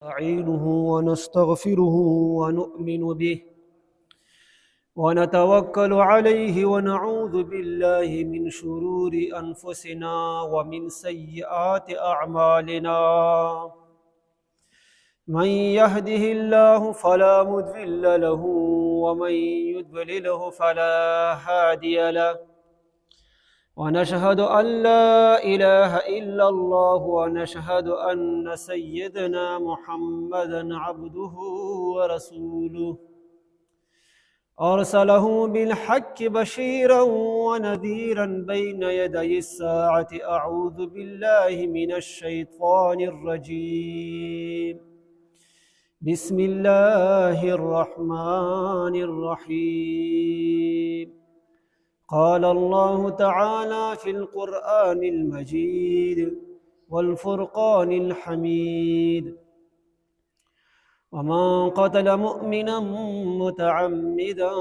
نستعينه ونستغفره ونؤمن به ونتوكل عليه ونعوذ بالله من شرور أنفسنا ومن سيئات أعمالنا. من يهده الله فلا مضل له ومن يضلله فلا هادي له. ونشهد أن لا إله إلا الله ونشهد أن سيدنا محمدا عبده ورسوله أرسله بالحق بشيرا ونذيرا بين يدي الساعة. أعوذ بالله من الشيطان الرجيم. بسم الله الرحمن الرحيم. قال الله تعالى في القرآن المجيد والفرقان الحميد: ومن قتل مؤمنا متعمدا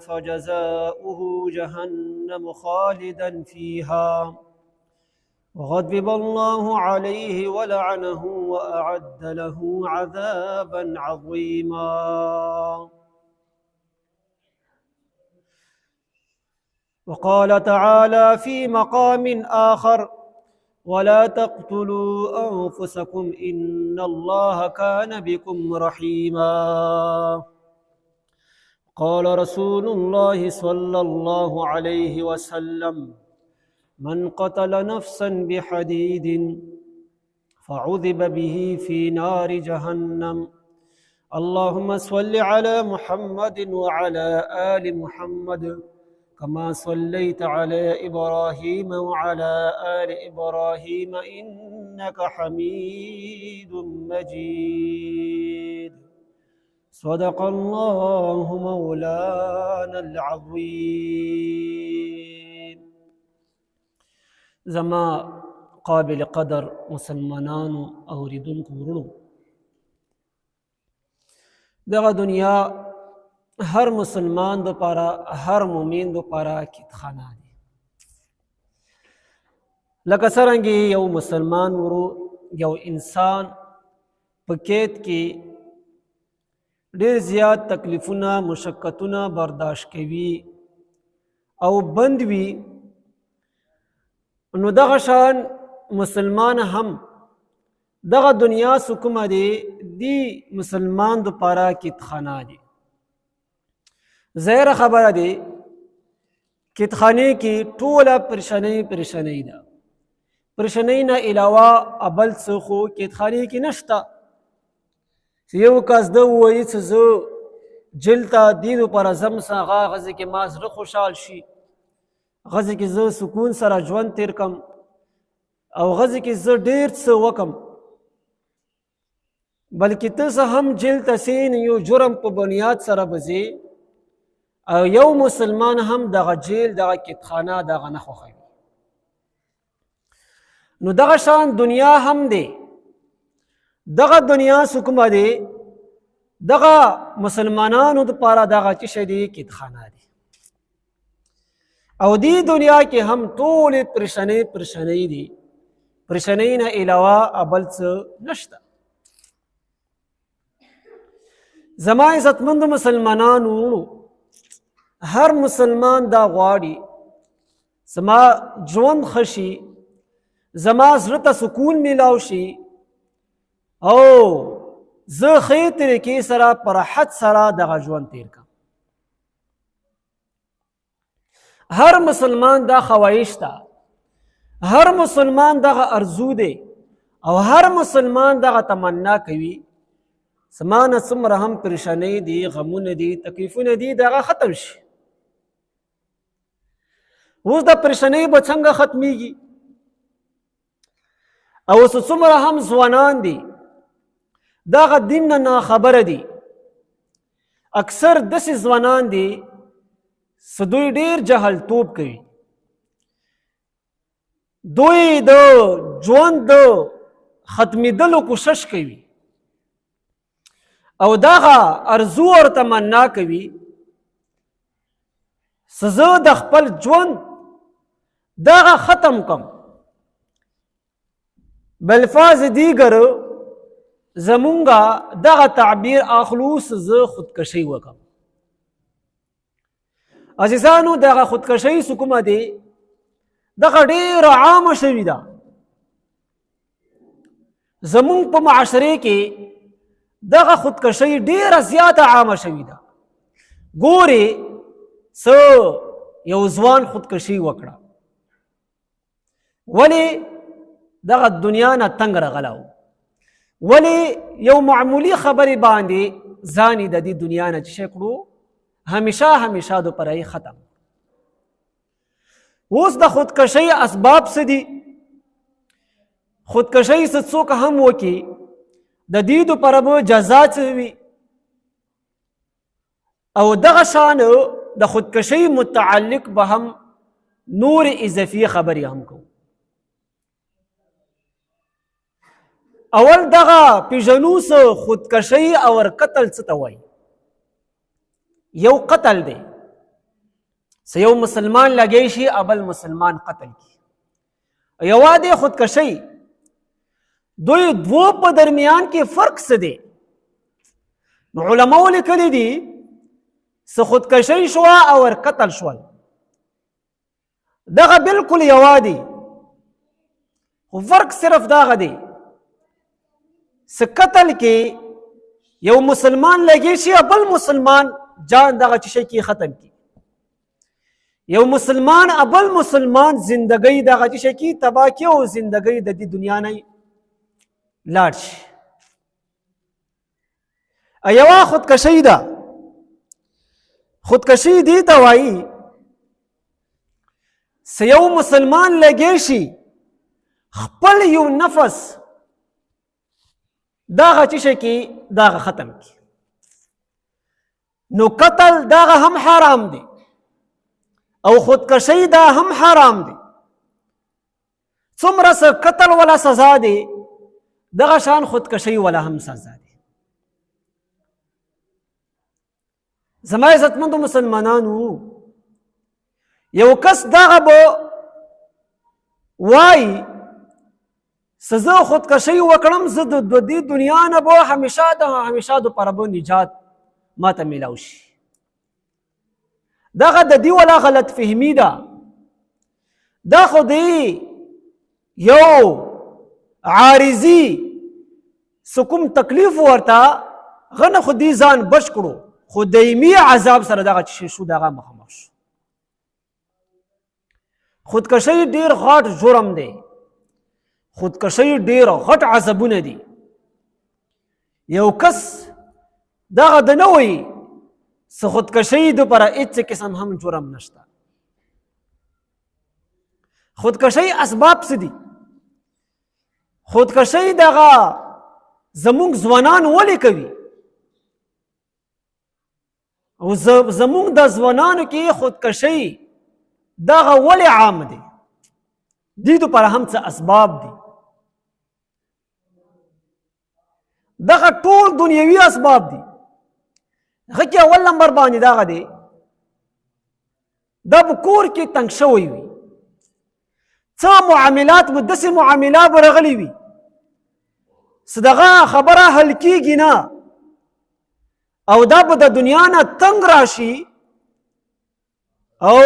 فجزاؤه جهنم خالدا فيها وغضب الله عليه ولعنه وأعد له عذابا عظيما. وقال تعالى في مقام آخر: ولا تقتلوا أنفسكم إن الله كان بكم رحيما. قال رسول الله صلى الله عليه وسلم: من قتل نفسا بحديد فعذب به في نار جهنم. اللهم صل على محمد وعلى آل محمد كما صليت على إبراهيم وعلى آل إبراهيم إنك حميد مجيد. صدق الله مولانا العظيم. زما قابل قدر مسلمانانو اوریدونکو ورونو، دغه دنیا هر مسلمان دو پارا، هر مومن دو پارا کتخانه دی. لکه څرنګه یو مسلمان ورو یو انسان په کیت کې ډېر زیات تکلیفونه مشقتونه برداشت کوي او بند وي، نو دغه شان مسلمان هم دغه دنیا سکومه دی مسلمان دو پارا کتخانه دی. ظاهر خبره دی کتخانه کې ټوله پریشانی ده. پریشانی نه علاوه ابل څه خو کتخانه کې نشته. یو کس ده وایي چې زه جیل ته دې دپاره ځم، هغه غځې کې ما زړه خوشحال شي، غځې کې زه سکون سره ژوند تیر کم، او غځې کې زه ډېر څه وکم، بلکې ته څه هم جیل ته سې یو جرم په بنیاد سره به ځې، او یو مسلمان هم دغه جیل دغه کتخانه دغه نه خوښوي. نو دغه شان دنیا هم دی. دغه دنیا سکومه دی، دغه مسلمانانو دپاره دغه څه شی دی؟ کتخانه دی. او دی دنیا کې هم ټولې پریشانۍ دي. پریشانۍ نه علاوه ابل څه نشته. زما عزتمندو مسلمانانو، هر مسلمان دا غواړي زما ژوند ښه شي، زما زړه ته سکون میلاو شي، او زه ښې طریقې سره په راحت سره دغه ژوند تیر کړم. هر مسلمان دا خواهش ده، هر مسلمان دغه ارزو دی، او هر مسلمان دغه تمنا کوي زما نه څومره هم پریشانۍ دي، غمونه دي، تکلیفونه دي، دغه ختم شي. اوس د پریشانۍ به څنګه ختمیږي؟ او اوس څومره هم ځوانان دي دغه دین نه ناخبره دي. اکثر داسې ځوانان دي چې دوی ډېر جهلتوب کوي. دوی د ژوند د ختمېدلو کوشش کوي، او دغه ارزو او تمنا کوي چې زه د خپل ژوند دغه ختم کم. بلفاظ دیگر زمونږه دغه تعبیر اخلو زه خودکشي وکم. عزیزانو دغه خودکشي څه کومه دی دغه ډېره عامه شوې ده. زمونږ په معاشرې کې دغه خودکشي ډېره زیاته عامه شوې ده. ګورې څه یو ځوان خودکشي وکړه، ولې دغه دنیا نه تنګ راغلی و، ولې یو معمولي خبرې باندې ځان یې د دې دنیا نه چې کړو همیشه دوپاره یې ختم. اوس د خودکشۍ اسباب څه دي؟ خودکشۍ څه څوک هم وکړي د دې دوپاره به جزا څه وي، او دغه شان د خودکشۍ متعلق به هم نور اضافي خبرې هم کوو. اول دغه پیژنو څه خودکشۍ او قتل څه ته وایي. یو قتل دی، څه یو مسلمان لګی شي بل مسلمان قتل کی. یوه دی خودکشۍ. دوی دو په درمیان کې فرق څه دی؟ نو علماو لیکلي دي څه خودکشۍ شوه او قتل شول دغه بالکل یوه دی، خو فرق صرف دغه دی څه قتل کې یو مسلمان لګی شي بل مسلمان جان دغه شي کې ختم کی، یو مسلمان بل مسلمان زندگی دغه شي کې تباہ کی او زندگی د دې دنیا نه لاړ شي. یوه خودکشۍ ده. خودکشۍ دې ته وایي څه یو مسلمان لګی شي خپل یو نفس دغه شي کې دغه ختم کی. نو قتل دغه هم حرام دی او خودکشۍ دا هم حرام دی. څومره څه قتل ولا سزا دی دغه شان خودکشۍ ولا هم سزا دی. زما عزتمندو مسلمانانو، یو کس دغه به وایي څه زه خودکشۍ وکړم زه د دې دنیا نه به همیشه دپاره به نجات ما ته میلاو شي. دغه د دې ولا غلط فهمي ده. دا خو دی یو عارضي څه کوم تکلیف ورته غنه خو دې ځان بچ کړو، خو دایمي عذاب سره دغه شي شو دغه مخامخ شو. خودکشۍ ډېر غټ جرم دی، خودکشۍ ډېر غټ عذابونه دي. یو کس دغه د نه وایي څه خودکشۍ دپاره هېڅ قسم هم جرم نشته. خودکشۍ اسباب څه دي؟ خودکشۍ دغه زمونږ ځوانان ولې کوي؟ او زمونږ د ځوانانو کې خودکشۍ دغه ولې عام دی؟ دې دپاره هم څه اسباب دي. دغه ټول دنیوي اسباب دي. هغه کې اول نمبر باندې دغه دی دا په کور کې تنګ شوی وي، څه معاملات به داسې معاملات به راغلي وي څه دغه خبره حل کېږي نه او دا به د دنیا نه تنګ راشي او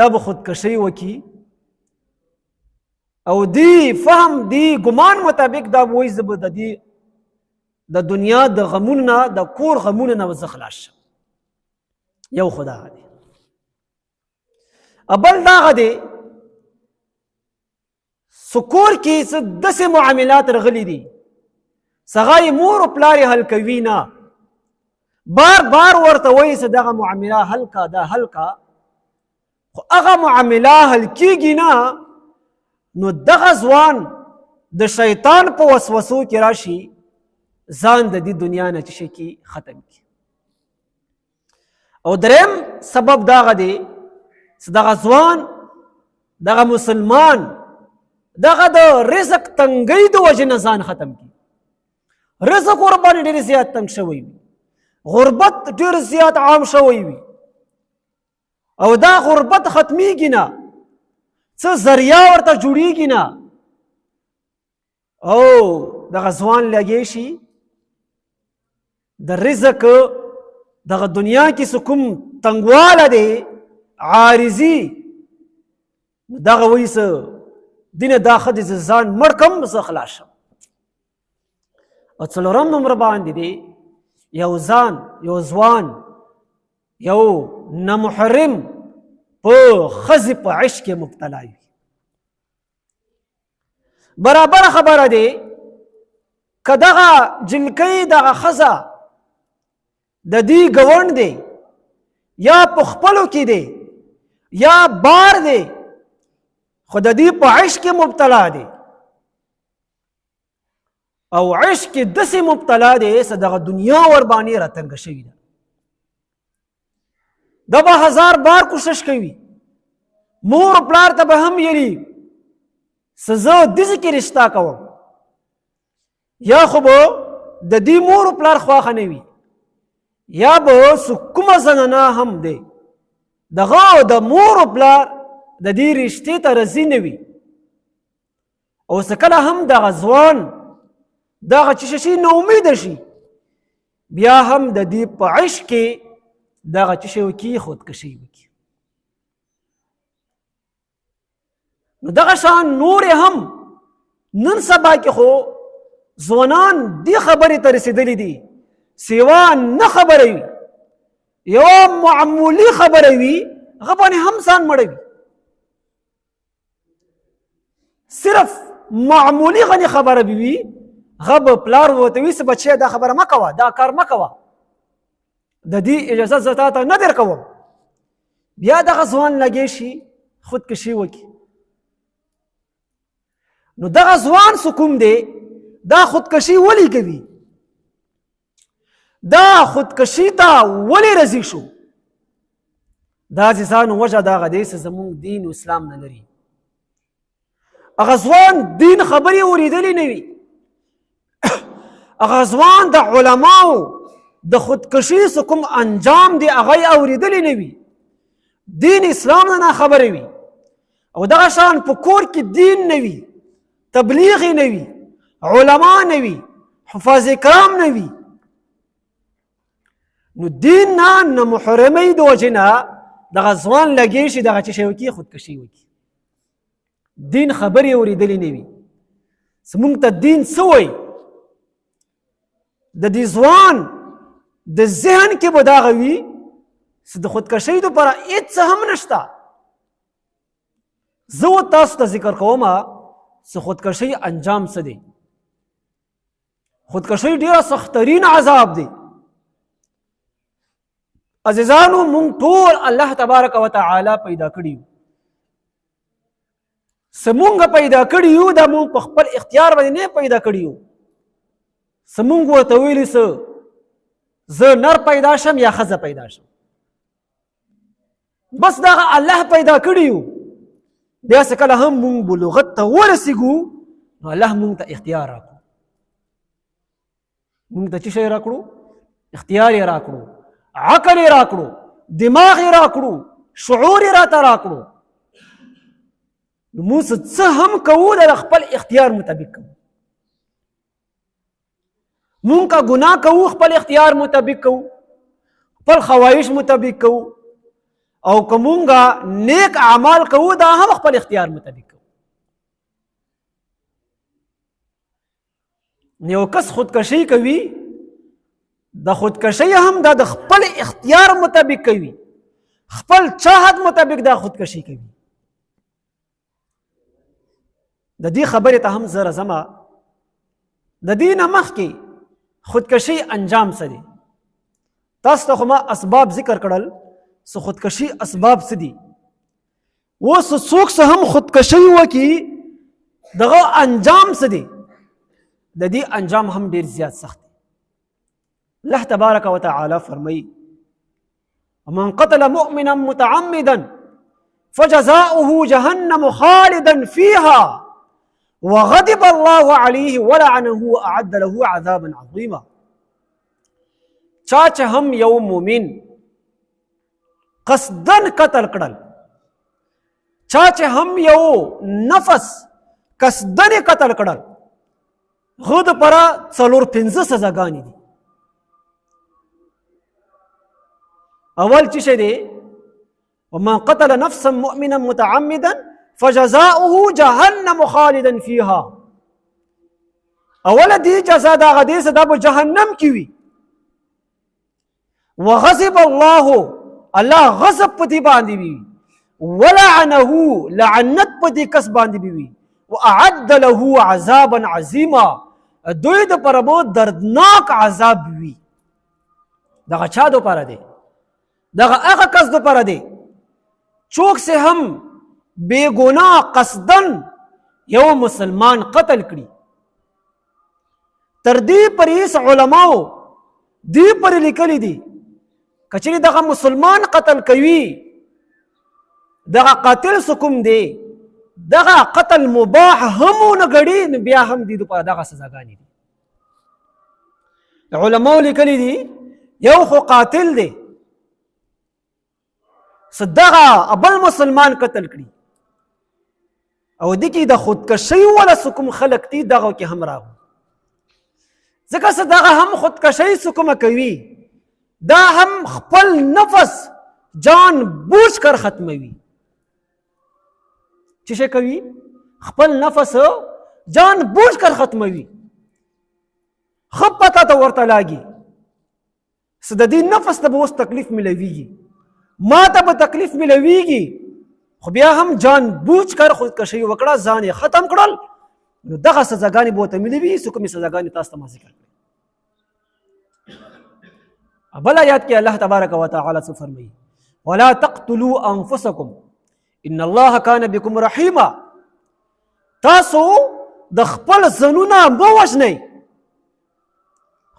دا به خودکشۍ وکړي او دی فهم دی ګمان مطابق دا به وایي زه به د دې د دنیا د غمونو نه د کور غمونو نه زه خلاص شم. یو خو دغه دی. بل دغه دی څه کور کې څه داسې معاملات راغلي دي څه هغه مور او پلار یې حل کوي نه، بار ورته وایي څه دغه معامله حل کا دا حل کا، خو هغه معامله حل کېږي نه. نو دغه ځوان د شیطان په وسوسو کې راشي ځان د دې دنیا نه چې شي کې ختم کی. او دریم سبب دغه دی چې دغه ځوان دغه مسلمان دغه د رزق تنګۍ د وجې نه ځان ختم کی. رزق ورباندې ډېر زیات تنګ شوی وي، غربت ډېر زیات عام شوی وي او دا غربت ختمیږي نه، څه ذریعه ورته جوړیږي نه او دغه ځوان لګی شي د رزق دغه دنیا کې کوم تنګواله دی عارضي دغه وایي څه دینه دا ښه دی زه ځان مړ کړم زه خلاص شم. او څلورم نمبر باندې دی یو ځوان یو نامحرم په ښځې په عشق کې مبتلا وي. برابر خبره دی که دغه جنکۍ دغه ښځه د دې ګوند دی یا په خپلو کې دی یا بار دی خو د دې په عشق کې مبتلا دی او عشق کې داسې مبتلا دی چې دغه دنیا ورباندې راتنګه شوې ده. دا به هزار بار کوشش کوي مور پلار ته به هم یلي چې زه داسې کې رشته کوم یا خو به د دې مور پلار خواښه نه وي یا به کومه زنانه هم دی دغه د مور پلار د دې رشتې ته رضي نه وي. او څه کله هم دغه ځوان دغه چې شي نا امیده شي بیا هم د دې په عشق کې دغه چې شی وکړي خودکشي وکړي. نو دغه شان نور هم نن سبا کې خو ځوانان دې خبرې ته رسېدلي دي سوا نه خبره وي یوه معمولي خبره وي هغه باندې هم ځان مړوي. صرف معمولي غني خبره به وي هغه به پلار ورته وي چې بچیه دا خبره مه کوه دا کار مه کوه د دې اجازه زه تا ته نه درکوم. بیا دغه ځوان لګی شي خودکشي وکړي. نو دغه ځوان څه کوم دی دا خودکشي ولې کوي دا خودکشي ته ولې راضي شو؟ دا عزیزانو وجه دغه دی چې زموږ دین و اسلام نه لري. هغه ځوان دین خبرې اورېدلې نه وي هغه ځوان د علماو د خودکشي څه کوم انجام دی هغه یې اورېدلی نه وي دین اسلام نه خبرې وي. او دغه شان په کور کې دین نه وي تبلیغ نه وي علما نه وي حفاظ کرام نه وي نو دین نه محرمۍ د وجې نه دغه ځوان لګی شي دغه چې شی وکړي خودکشي وکړي. دین خبرې اورېدلې نه وي زموږ ته دین څه وایي د دې ځوان د ذهن کې به دغه وي چې د خودکشۍ دپاره هېڅ څه هم نشته. زه تاسو ته ذکر کوم چې خودکشۍ انجام څه دی. خودکشۍ ډېره سخترین عذاب دی. عزیزانو مونږ ټول الله تبارک وتعالی پیدا کړي یو څه مونږ پیدا کړي یو دا مونږ په خپل اختیار باندې نه پیدا کړي یو څه مونږ ورته ویلي څه زه نر پیدا شم یا ښځه پیدا شم بس دغه الله پیدا کړي یو. بیا څه کله هم مونږ بلوغت ته ورسېږو نو الله مونږ ته اختیار راکړو مونږ ته څه شی راکړو اختیار یې راکړو عقل یې راکړو دماغ یې راکړو شعور یې راته راکړو. نو موږ څه هم کوو د خپل اختیار مطابق کوو. مونږ که ګناه کوو خپل اختیار مطابق کوو خپل خواهش مطابق کوو او که مونږ نیک اعمال کوو دا هم خپل اختیار مطابق کوو. یو کس خودکشي کوي د خودکشي هم دا د خپل اختیار مطابق کوي خپل چاهت مطابق دا خودکشي کوي. د دې خبرې ته هم زه راځم د دې نه مخکې خودکشي انجام څه دی. تاسو ته خو ما اسباب ذکر کړل څه خودکشي اسباب څه دي. اوس څوک څه هم خودکشي وکړي دغه انجام څه دی د دې انجام هم ډېر زیات سخت دی. الله تبارک وتعالی فرمایي ومن قتل مؤمنا متعمدا فجزاؤه جهنم خالدا فيها وغضب الله عليه ولعنه واعد له عذابا عظيما. چا چې هم یو مومن قصدن قتل کړل چا چې هم یو نفس قصدن قتل کړل هغه دپاره 4-5 سزاګانې دي. اول څه دی ومن قتل نفسا مؤمنا متعمدا فجزاؤه جهنم خالدا فيها. اول دی جزا دا غدی سے دا په جهنم کې وي. وغضب الله غضب په دې باندې وي. ولعنه لعنت په دې کس باندې وي. واعد له عذابا عظیما دوی د پر بو دردناک عذاب وي. دغه چا دو پر دی دغه هغه کس دو پر دی چوک سے هم بے گناہ قصدن یو مسلمان قتل کړي. تر دې پریس علماء دې پر لیکلي دي کچری دغه مسلمان قتل کوي دغه قاتل سکم دی دغه قتل مباح هم نه غړي بیا هم دې په دغه سزاګانی دي. علماء لیکلي دي یو خو قاتل دی صدغه ابل مسلمان قتل کړي او د کی د خودکشي ولا سکم خلق دي دغه کې هم راغو ځکه صدغه هم خودکشي سکم کوي دا هم خپل نفس جان بوجھ کر ختموي. چشه کوي خپل نفس جان بوجھ کر ختموي. خب پتا ته ورته لاګي صد دې نفس ته اوس تکلیف ملويږي ما ته به تکلیف ملويږي خو بیا هم جان بوجھ کر خودکشي وکړه ځان یې ختم کړل نو دغه سزاګانې به ورته ملوي. څه کومې سزاګانې تاسو ته ما ذکر کړې. بل آیات کې الله تبارک وتعالى څه فرمایي ولا تقتلوا انفسکم ان الله كان بكم رحیما. تاسو د خپل ځانونه مه وژنئ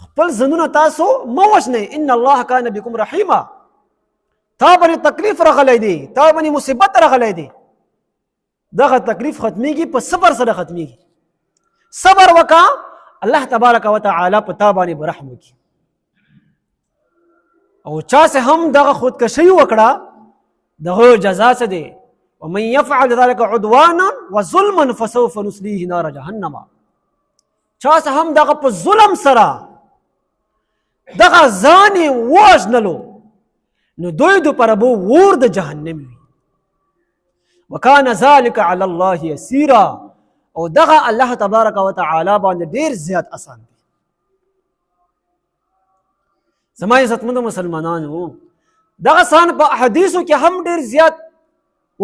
خپل ځانونه تاسو مه وژنئ ان الله كان بكم رحیما. تا باندې تکلیف راغلی دی تا باندې مصیبت راغلی دی دغه تکلیف ختمیږي په صبر سره ختمیږي. صبر وکا الله تبارک وتعالى په تا باندې برحم وکړي. او چا سے هم دغه خودکشي وکړه دغه جزا څه دی ومن يفعل ذلك عدوانا وظلما فسوف نصليه نار جهنم. چا سے هم دغه په ظلم سره دغه ځان وژنلو نو دوی دو پر بو ور د جهنم وي. وکانه ذلك على الله يسيرا او دغه الله تبارک وتعالى باندې ډیر زیات آسان دی. زما عزتمند مسلمانانو دغه سان په احادیثو کې هم ډیر زیات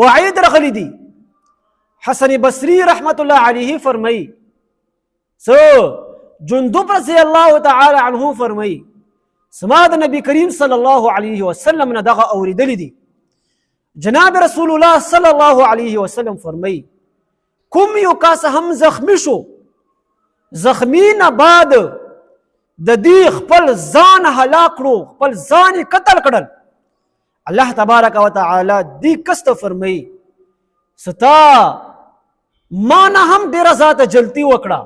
وعید راغلي دي. حسن بصری رحمت الله علیه فرمایي جندب رضی الله تعالی عنه فرمایي سما د نبی کریم صلی الله علیه وسلم نه دغه اوریدلی دي. جناب رسول الله صلی الله علیه وسلم فرمایي کوم یو کس هم زخمی شو زخمی نه بعد د دې خپل ځان هلاک کړو خپل ځان قتل کړل الله تبارک وتعالى دې کس ته فرمایي ستا ما نه هم ډیره ذات جلتی وکړه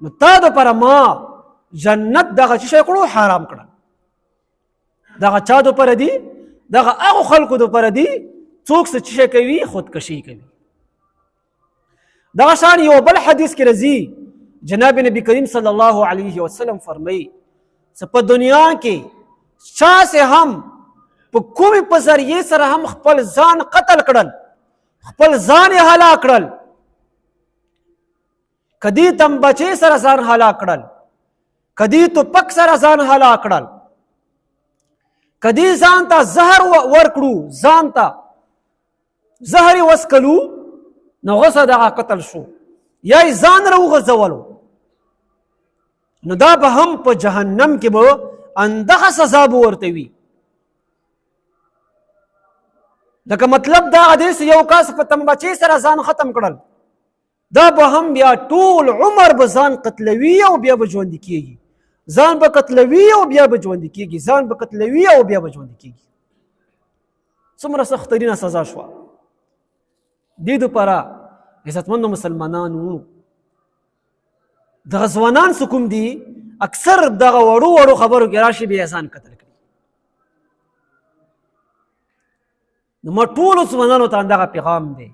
نو تا د پر ما جنت دغه شی کړو حرام کړه. دغه چا د پر دی دغه هغه خلکو د پر دی څوک څه شي کوي خودکشي کوي. دغه شان یو بل حدیث کې راځي جناب نبی کریم صلی الله علیه وسلم فرمایي په دنیا کې چا سے هم په کومې په ذریعې سره هم خپل ځان قتل کړل خپل ځان یې هلاک کړل کدی تمبچې سره ځان هلاک کړل کدی ټوپک سره ځان هلاک کړل کدی ځان ته زهر ورکړو ځان ته زهر وسکلو نو غصه دغه قتل شو یا ځان راوغځولو نو دا به هم په جهنم کې به اندغه سزا به ورته وي. لکه مطلب دا حدیث یو کس په تمبچې سره ځان ختم کړل دا به هم بیا ټول عمر به ځان قتلوي او بیا به ژوندي کېږي ځان به قتلوي او بیا به ژوندي کېږي ځان به قتلوي او بیا به ژوندي کېږي. څومره سخترینه سزا شوه. دې دپاره عزتمندو مسلمانانو دغه ځوانان څه کوم دي اکثر دغه وړو وړو خبرو کې راشي بیا ځان قتل کړي. نو ما ټولو ځوانانو ته دغه پیغام دی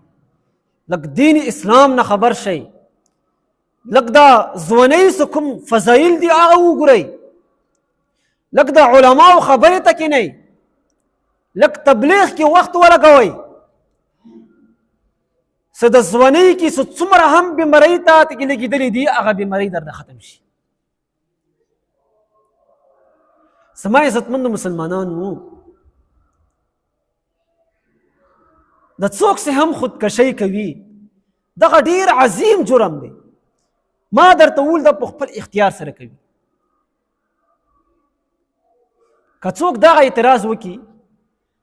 لږ دین اسلام نه خبر شئ لږ دا ځوانۍ څه کوم فضایل دي هغه وګورئ لک د علماو خبرې ته کینئ، لک تبلیغ کې وخت ولګوئ، څه د ځوانۍ کې څه څومره هم بیمارۍ ته لګېدلې دي هغه بیمارۍ درنه ختم شي. زما عزتمندو مسلمانانو، د څوک چې هم خودکشي کوي دغه ډیر عظیم جرم دی. ما درته وویل دا په خپل اختیار سره کوي. که څوک دغه اعتراض وکړي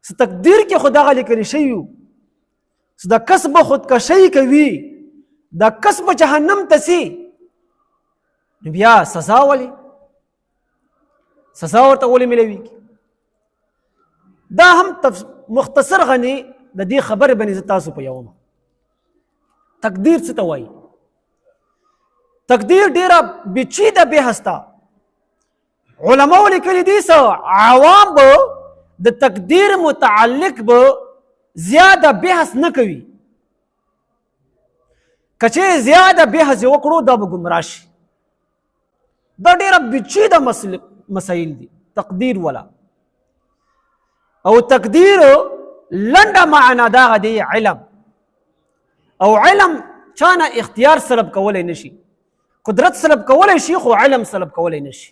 چې تقدیر کې خو دغه لیکل شوي وو چې د کسب خودکشي کوي د کسب جهنم ته ځي، نو بیا سزا ولې؟ سزا ورته ولې ملويږي؟ دا هم مختصر غني د دې خبرې باندې زه تاسو په یوم تقدیر څه ته وایي. تقدیر ډیره پیچیده بحث ده. علماو لیکلي دي څه عوام به د تقدیر متعلق به زیاده بحث نه کوي. که چیرې زیاده بحث یې وکړو دا به ګمراه شي. دا ډیره پیچیده مسایل دي تقدیر ولا. او تقدیر لنډه معنا دغه دی علم. او علم چانه اختیار سلب کولی نشي، قدرت سلب کولی شي خو علم سلب کولی نشي.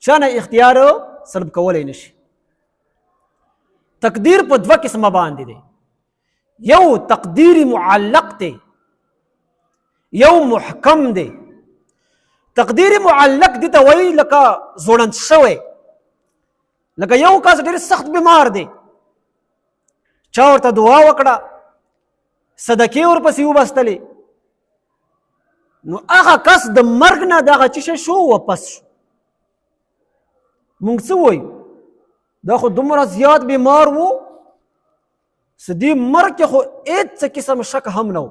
چانه اختیار سلب کولی نشي. تقدیر په دوه قسمه باندې دی. یو تقدیر معلق دی، یو محکم دی. تقدیر معلق دی ته وایي لکه زوړند شوی، لکه یو کس ډېر سخت بیمار دی، چا ورته دعا وکړه، صدقې ورپسې وبستلې، نو هغه کس د مرګ نه دغه څه شو واپس شو. مونږ څه وایو؟ دا خو دومره زیات بیمار و چې دې مرګ کې خو هېڅ څه قسم شک هم نه و،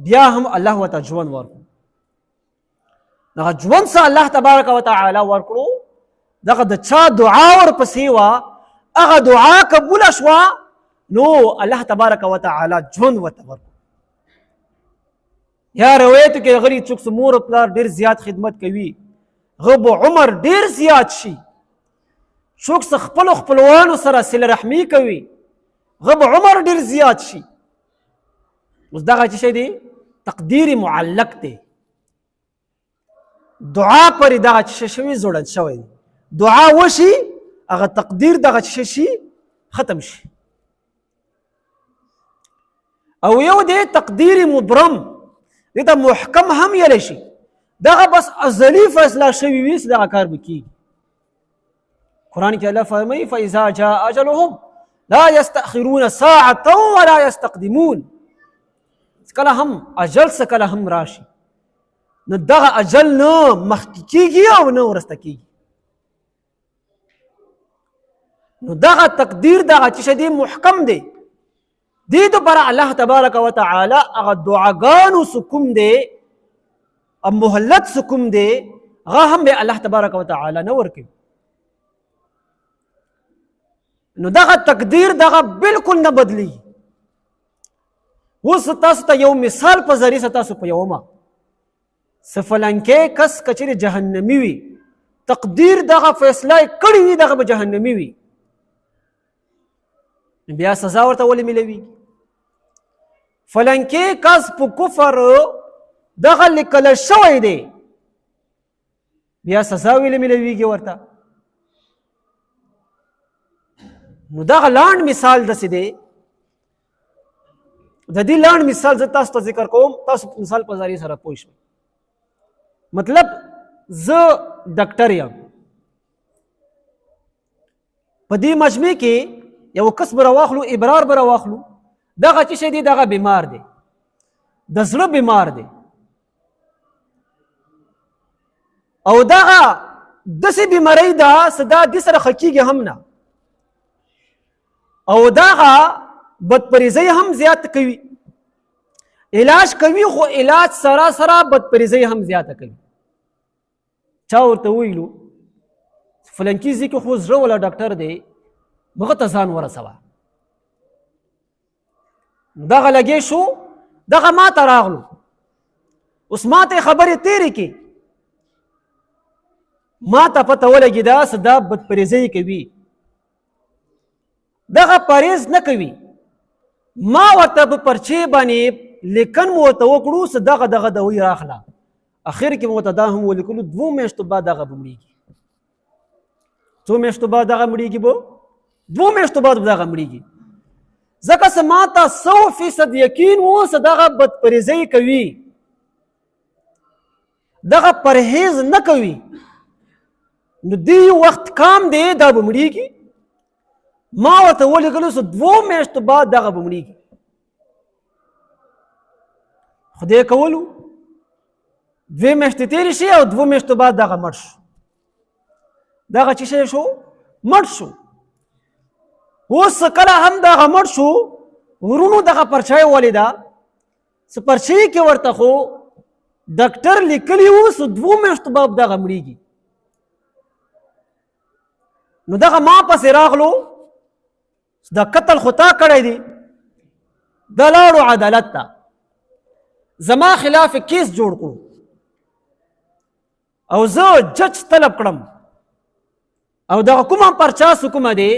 بیا هم الله ورته ژوند ورکړو. دغه ژوند څه الله تبارک وتعالی ورکړو، دغه د چا دعا ورپسې وه، هغه دعا قبوله شوه، نو الله تبارک وتعالی ژوند ورته ورکړو. یا روایتو کې غلی څوک چې مور او پلار ډېر زیات خدمت کوي هغه به عمر ډېر زیات شي. څوک چې خپلو خپلوانو سره صله رحمي کوي هغه به عمر ډېر زیات شي. اوس دغه څه شی دی؟ تقدیر معلق دی. دعا پرې دغه څه شوي زوړند شوی دی. دعا وشي هغه تقدیر دغه څه شي ختم شي. او یو دی تقدیر مبرم، دې ته محکم هم ویلی شي. دغه بس ازلي فیصله شوي وي چې دغه کار به کېږي. قرآن کې الله فرمایي فاذا جاء اجلهم لا يستأخرون ساعة ولا يستقدمون. کله هم اجل څه کله هم راشي، نو دغه اجل نه مخکې کېږي او نه وروسته کېږي. نو دغه تقدیر دغه څه دی محکم دی. دې دپاره الله تبارک وتعالی هغه دعاګانو څه کوم دی او مهلت څه کوم دی هغه هم به الله تبارک وتعالی نه ورکوي. نو دغه تقدیر دغه بالکل نه بدلیږي. اوس تاسو ته یو مثال په ذریعه تاسو په یوما څه فلانکې کس که چېرې جهنمي وي، تقدیر دغه فیصله یې کړې وي دغه به جهنمي وي، بیا سزا ورته ولې ملوي؟ فلانکې کس په کفر دغه لیکل شوی دی، بیا سزا ولې ملويږي ورته؟ نو دغه لاند مثال داسې دی. د دې لاند مثال زه تاسو ته ذکر کوم، تاسو مثال په ذریعه سره پوه شئ. مطلب زه ډاکټر یم، په دې مجمع کې یو کس به راواخلو، ابرار به راواخلو، دغه څه شی دی دغه بیمار دی، د زړه بیمار دی، او دغه داسې بیمارۍ ده چې دا دې سره ښه کېږي هم نه، او دغه بدپریزۍ هم زیات کوي. علاج کوي خو علاج سره سره بدپریزۍ هم زیاته کوي. چا ورته ویلو فلانکي ځای کې خو زړه والا ډاکټر دی، هغه ته ځان ورسوه. دغه لګې شو، دغه ما ته راغلو، اوس ما ته خبرې تېرې کړې، ما ته پته ولګېده څه دا بدپرېزۍ کوي، دغه پرهیز نه کوي. ما ورته په پرچې باندې لیکن مو ورته وکړو څه دغه دوی راخله، اخر کې مو ورته دا هم ولیکلو 2 میاشتو بعد دغه به مړېږي. 2 میاشتو بعد دغه مړېږي، به 2 میاشتو بعد به دغه مړېږي. ځکه څه ما ته 100% یقین و څه دغه بدپرهیزۍ کوي، دغه پرهیز نه کوي، نو دی وخت کام دی دا به مړېږي. ما ورته ولیکلو څه 2 میاشتو بعد دغه به مړېږي. خدای کولو 2 میاشتې تېرې شي او 2 میاشتو بعد دغه مړ شو. دغه چې شی شو مړ شو. اوس کله هم دغه مړ شو، ورونو دغه پرچای ولیده، څه پرچې کې ورته خو ډاکټر لیکلی و څه 2 میاشتو بعد دغه مړېږي. نو دغه ما پسې راغلو، دا قتل خو تا کړی دی، دا لاړو عدالت ته، زما خلاف کیس جوړ کړو او زه جج طلب کړم او دغه کومه پرچا څه کومه دی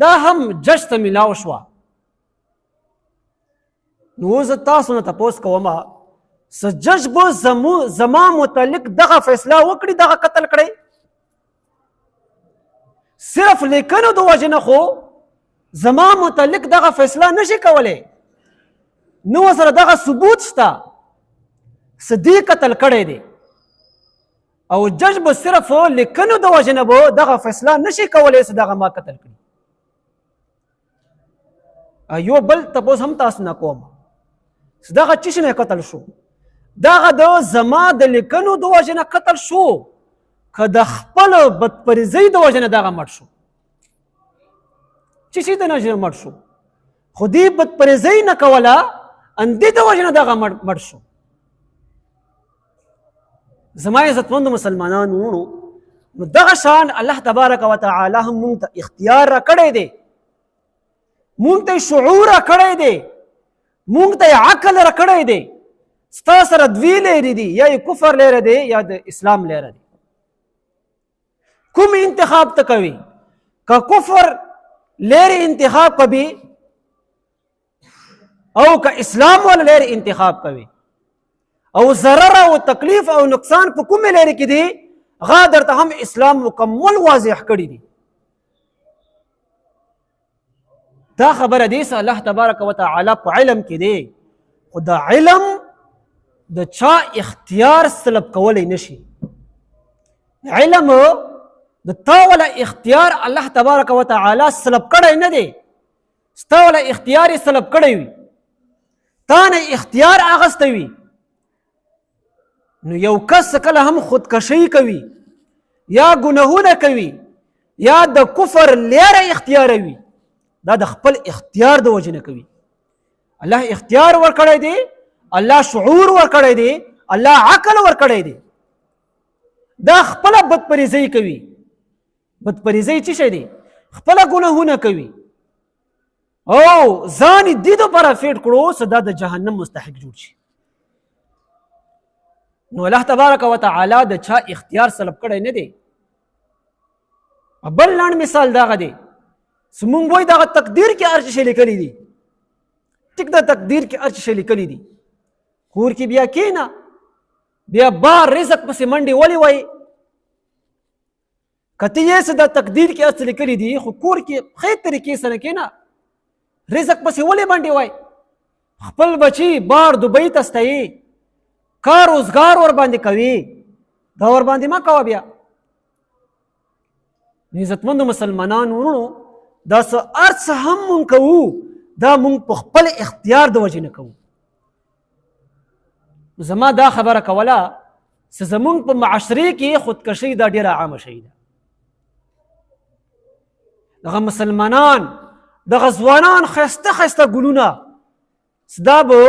دا هم جج ته میلاو شوه. نو زه تاسو نه تپوس کومه څه جج به زما متعلق دغه فیصله وکړي دغه قتل کړی؟ صرف لیکنو د وجې نه خو زما متعلق دغه فیصله نشي کولی. نو سره دغه ثبوت شته څه دی قتل کړی دی، او جج به صرف لیکنو د وجې نه به دغه فیصله نشي کولی څه دغه ما قتل کړي. یو بل تپوس هم تاسو نه کوم، دغه چی نه قتل شو؟ دغه د زما د لیکنو د وجې نه قتل شو که د خپل بدپرهیزۍ د وجې نه دغه مړ شو؟ چی شي د نه مړ شو؟ خو دې بدپرهیزۍ نه کوله، اندې د وجې نه دغه مړ شو. زما عزتمندو مسلمانانو وروڼو، نو دغه شان الله تبارک وتعالی هم مونږ ته اختیار راکړی دی، مونږ ته شعور راکړی دی، مونږ ته عقل راکړی دی. ستا سره دوی لرې دي، یا یې کفر لرې دی یا د اسلام لرې دی. کوم انتخاب ته کوي؟ که کفر لرې انتخاب کوي او که اسلام والا لرې انتخاب کوي، او ضرر او تکلیف او نقصان په کومې لرې کې دی، هغه درته هم اسلام مکمل واضح کړي دي. دا خبره دی چې الله تبارک وتعالی په علم کې دی، خو دا علم د چا اختیار سلب کولی نشي. علم د تا ولا اختیار الله تبارک وتعالی سلب کړی نه دی، ستا ولا اختیار یې سلب کړی وي، تا نه اختیار اخیستی وي. نو یو کس کله هم خودکشي کوي یا ګناهونه کوي یا د کفر لیره اختیاروي، دا د خپل اختیار د وجې نه کوي. الله اختیار ورکړی دی، الله شعور ورکړی دی، الله عقل ورکړی دی. دا خپله بدپرهیزۍ کوي. بدپرهیزۍ څه شی دی؟ خپله ګناهونه کوي او ځان یې دې دپاره فیټ کړو څه دا د جهنم مستحق جوړ شي. نو الله تبارک وتعالی د چا اختیار سلب کړی نه دی. بل لنډ مثال دغه دی، موږ وایو دغه تقدیر کې هر څه لیکلي دي، ټیک د تقدیر کې هر څه لیکلي دي، کور کې بیا کېنه، بیا بار رزق پسې منډې ولې وایي؟ که ته یې څه د تقدیر کې هر څه لیکلي دي، خو کور کې ښې طریقې سره کېنه، رزق پسې ولې منډې وایي؟ خپل بچي بار دوبۍ ته ستایي، کار روزګار ور باندې کوي، دا ور باندې مه کوه. بیا عزتمندو مسلمانانو وروڼو، دا څه هر څه هم مونږ کوو، دا مونږ په خپل اختیار د وجې نه کوو. زما دا خبره کوله چې زمونږ په معاشرې کې خودکشي دا ډېره عامه شی ده. دغه مسلمانان، دغه ځوانان ښایسته ښایسته ګلونه، دا به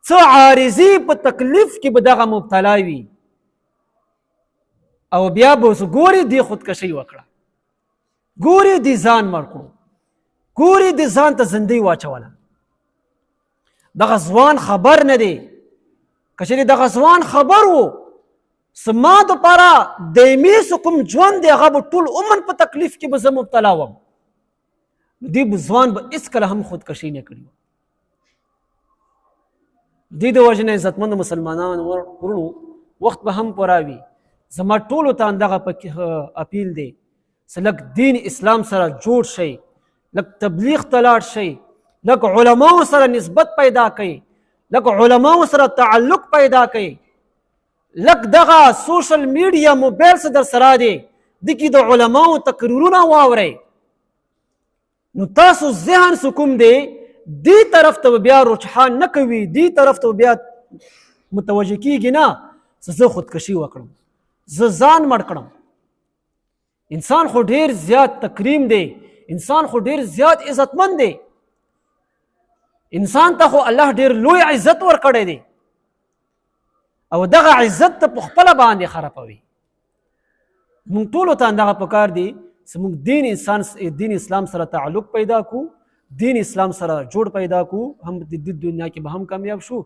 څه عارضي په تکلیف کې به دغه مبتلا وي او بیا به ګوري دی خودکشي وکړه، ګوري دی ځان مړ کړو، ګوري دی ځان ته زندۍ واچوله. دغه ځوان خبر نه دی. که چېرې دغه ځوان خبر و زما دپاره دایمي څه کوم ژوند دی هغه به ټول عمر په تکلیف کې به زه مبتلا وم. دې ځوان به هېڅکله هم خودکشي نه کړې وه. دې د وجې نه عزتمندو مسلمانانو ورونو وخت به هم پوره وي. زما ټولو ته همدغه اپیل دی چې لږ دین اسلام سره جوړ شئ، لږ تبلیغ ته لاړ شئ، لږ علماو سره نسبت پیدا کړئ، لږ علماو سره تعلق پیدا کړئ، لږ دغه سوشل میډیا موبایل څه در سره دی دې کې د علماو تقریرونه واورئ. نو تاسو ذهن څه کوم دی دې طرف ته بیا رجحان نه کوي، دې طرف ته بیا متوجه کېږي نه چې زه خودکشي وکړم، زه ځان مړ کړم. انسان خو ډېر زیات تکریم دی، انسان خو ډېر زیات عزتمند دی، انسان ته خو الله ډېر لوی عزت ورکړی دی او دغه عزت ته په خپله باندې خرابوي. موږ ټولو ته همدغه پکار دی چې موږ دین اسلام سره تعلق پیدا کو، دین اسلام سره جوړ پیدا کو، هم د دنیا کې به هم کامیاب شو،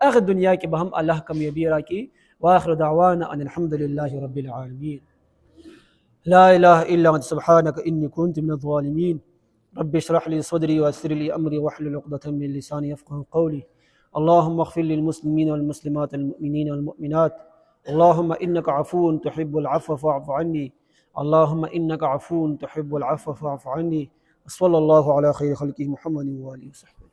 هغه دنیا کې به هم الله کامیابی راکړي. واخر دعوانا ان الحمد لله رب العالمين. لا اله الا انت سبحانك اني كنت من الظالمين. رب اشرح لي صدري ويسر لي امري واحلل عقدة من لساني يفقهوا قولي. اللهم اغفر للمسلمين والمسلمات المؤمنين والمؤمنات. اللهم انك عفو تحب العفو فاعف عني. اللهم انك عفو تحب العفو فاعف عني. صلى الله على خير خلقه محمد وآله وصحبه.